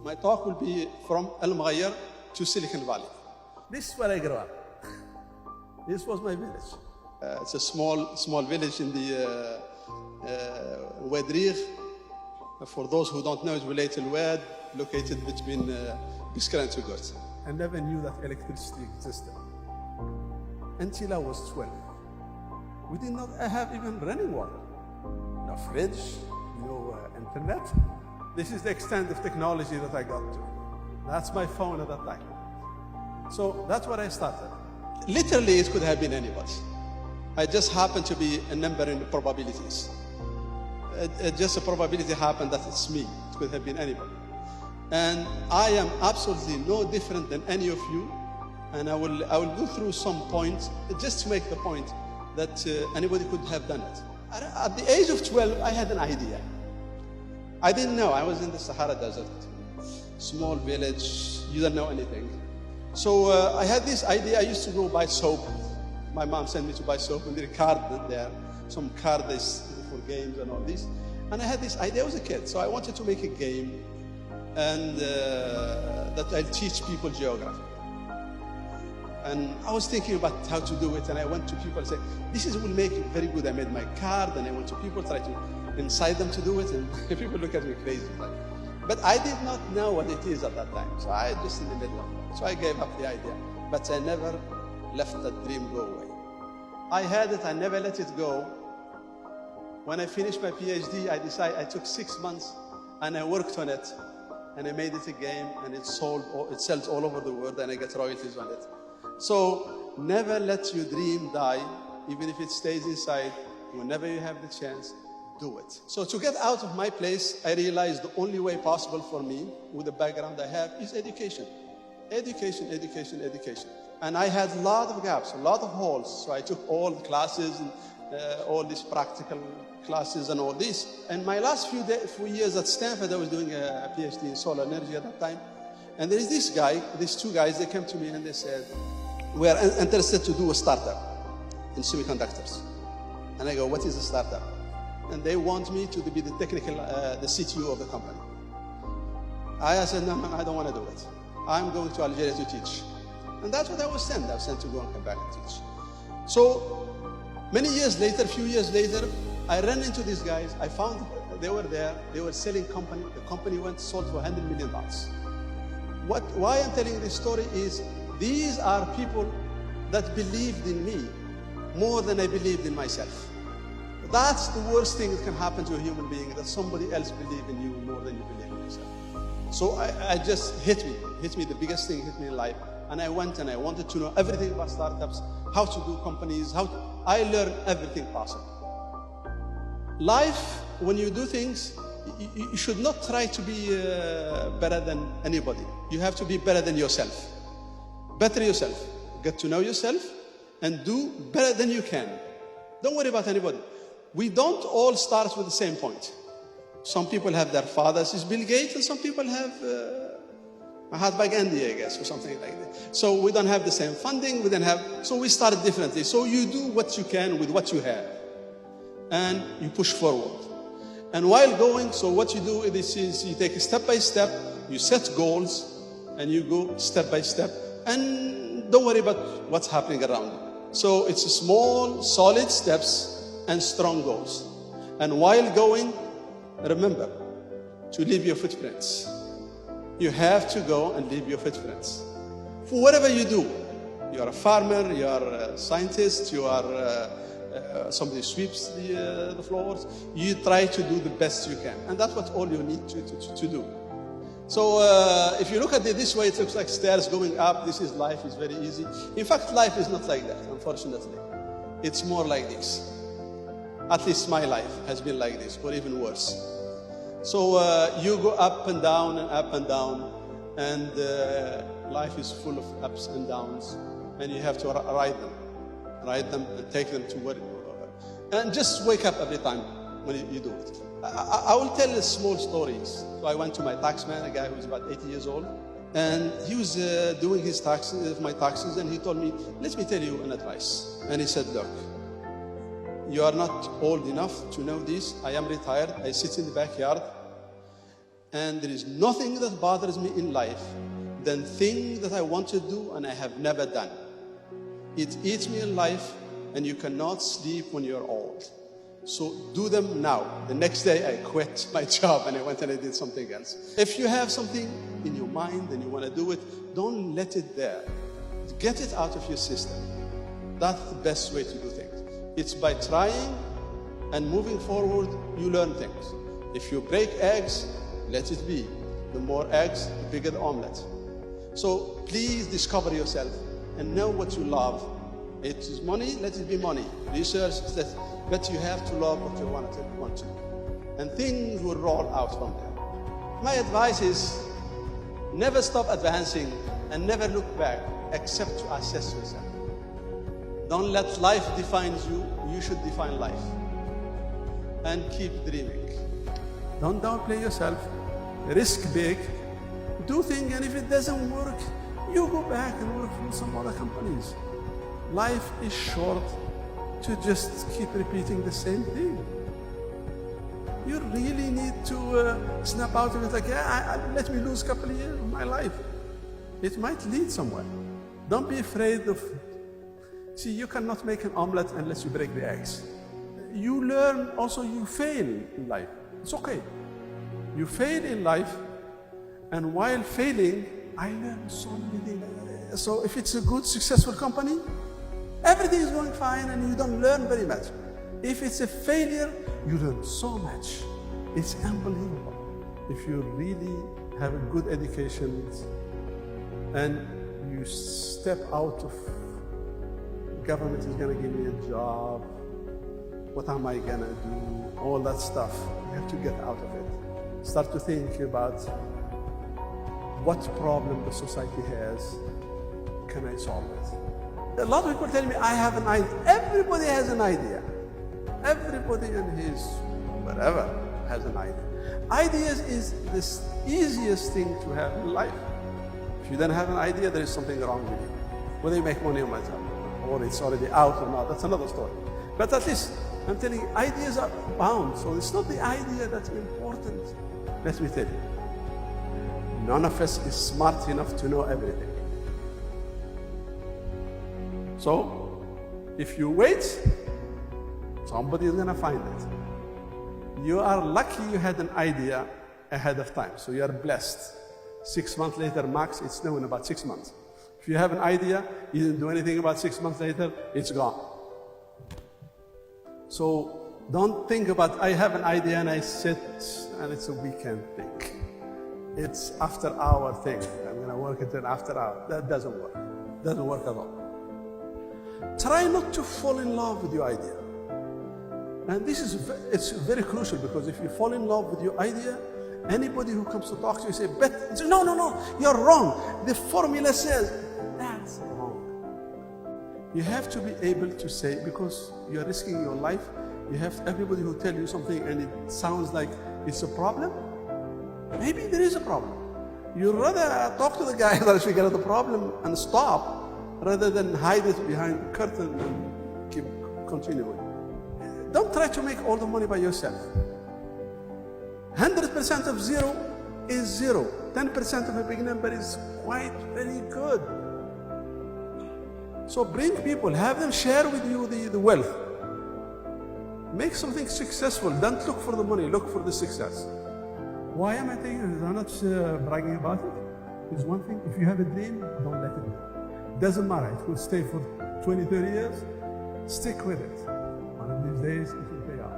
My talk will be from Al Mughayr to Silicon Valley. This is where I grew up. This was my village. It's a small village in the Wadrigh. For those who don't know, it's Wilayat al-Wad, located between Biskra and Tugurt. I never knew that electricity existed until I was 12. We did not have even running water. No fridge, no internet. This is the extent of technology that I got to. That's my phone at that time. So that's what I started. Literally, it could have been anybody. I just happened to be a number in the probabilities. Just a probability happened that it's me. It could have been anybody. And I am absolutely no different than any of you. And I will go through some points just to make the point that anybody could have done it. At the age of 12, I had an idea. I didn't know. I was in the Sahara Desert, small village. You don't know anything. So I had this idea. I used to go buy soap. My mom sent me to buy soap, and there was a card there, some card for games and all this. And I had this idea. I was a kid, so I wanted to make a game, and that I'll teach people geography. And I was thinking about how to do it, and I went to people and said, "This will make it very good." I made my card, and I went to people, try to incite them to do it, and people look at me crazy. But I did not know what it is at that time, so I just in the middle of it. So I gave up the idea, but I never left that dream go away. I had it, I never let it go. When I finished my PhD, I took 6 months, and I worked on it, and I made it a game, and it sells all over the world, and I get royalties on it. So never let your dream die, even if it stays inside. Whenever you have the chance, do it. So to get out of my place, I realized the only way possible for me, with the background I have, is education. Education, education, education. And I had a lot of gaps, a lot of holes. So I took all the classes, and all these practical classes and all this. And my last few years at Stanford, I was doing a PhD in solar energy at that time. And there is this guy, these two guys, they came to me and they said, "We are interested to do a startup in semiconductors." And I go, "What is a startup?" And they want me to be the the CTO of the company. I said, no, I don't want to do it. I'm going to Algeria to teach. And that's what I was sent. I was sent to go and come back and teach. So many years later, a few years later, I ran into these guys. I found they were there. They were selling company. The company sold for $100 million. Why I'm telling this story is these are people that believed in me more than I believed in myself. That's the worst thing that can happen to a human being, that somebody else believes in you more than you believe in yourself. So I just hit me, the biggest thing hit me in life. And I went and I wanted to know everything about startups, how to do companies, I learned everything possible. Life, when you do things, you should not try to be better than anybody. You have to be better than yourself. Better yourself. Get to know yourself and do better than you can. Don't worry about anybody. We don't all start with the same point. Some people have their fathers is Bill Gates, and some people have Mahatma Gandhi, I guess, or something like that. So we don't have the same funding, so we started differently. So you do what you can with what you have, and you push forward. And while going, so what you do is you take it step by step, you set goals, and you go step by step, and don't worry about what's happening around you. So it's small, solid steps and strong goals. And while going, remember to leave your footprints. You have to go and leave your footprints. For whatever you do, you are a farmer, you are a scientist, you are somebody sweeps the floors, you try to do the best you can. And that's what all you need to do. So if you look at it this way, it looks like stairs going up. This is life, is very easy. In fact, life is not like that, unfortunately. It's more like this. At least my life has been like this, or even worse. So you go up and down and up and down, and life is full of ups and downs, and you have to ride them and take them to where, and just wake up every time when you do it. I will tell small stories. So I went to my taxman, a guy who was about 80 years old, and he was doing his taxes, my taxes, and he told me, "Let me tell you an advice." And he said, "Look, you are not old enough to know this. I am retired. I sit in the backyard. And there is nothing that bothers me in life than things that I want to do and I have never done. It eats me in life, and you cannot sleep when you're old. So do them now. The next day I quit my job and I went and I did something else. If you have something in your mind and you want to do it, don't let it there. Get it out of your system. That's the best way to do things. It's by trying and moving forward, you learn things. If you break eggs, let it be. The more eggs, the bigger the omelet. So please discover yourself and know what you love. It is money, let it be money. Research that, but you have to love what you want to. And things will roll out from there. My advice is never stop advancing and never look back except to assess yourself. Don't let life define you, you should define life. And keep dreaming. Don't downplay yourself, risk big, do things, and if it doesn't work, you go back and work for some other companies. Life is short to just keep repeating the same thing. You really need to snap out of it like, let me lose a couple of years of my life. It might lead somewhere. Don't be afraid of, see, you cannot make an omelet unless you break the eggs. You learn also, you fail in life. It's okay. You fail in life, and while failing, I learned so many things. So if it's a good, successful company, everything is going fine and you don't learn very much. If it's a failure, you learn so much. It's unbelievable. If you really have a good education and you step out of, government is going to give me a job, what am I going to do, all that stuff. You have to get out of it. Start to think about what problem the society has, can I solve it? A lot of people tell me, I have an idea. Everybody has an idea. Everybody in his whatever has an idea. Ideas is the easiest thing to have in life. If you don't have an idea, there is something wrong with you. Whether you make money or not, or it's already out or not, that's another story. But at least, I'm telling you, ideas are bound. So it's not the idea that's important. Let me tell you, none of us is smart enough to know everything. So, if you wait, somebody is going to find it. You are lucky you had an idea ahead of time, so you are blessed. 6 months later, max, it's known about 6 months. If you have an idea, you didn't do anything about 6 months later, it's gone. So don't think about, I have an idea and I sit and it's a weekend thing. It's after hour thing. I'm going to work it in after hour. That doesn't work. Doesn't work at all. Try not to fall in love with your idea. And this is, it's very crucial, because if you fall in love with your idea, anybody who comes to talk to you say, no, you're wrong. The formula says, that's wrong. You have to be able to say, because you're risking your life, you have everybody who tell you something and it sounds like it's a problem. Maybe there is a problem. You'd rather talk to the guy that figure out the problem and stop, rather than hide it behind the curtain and keep continuing. Don't try to make all the money by yourself. 100% of zero is zero. 10% of a big number is quite very good. So bring people, have them share with you the wealth. Make something successful. Don't look for the money, look for the success. Why am I telling you this? I'm not bragging about it. There's one thing, if you have a dream, don't let it go. Doesn't matter, it could stay for 20, 30 years. Stick with it. One of these days,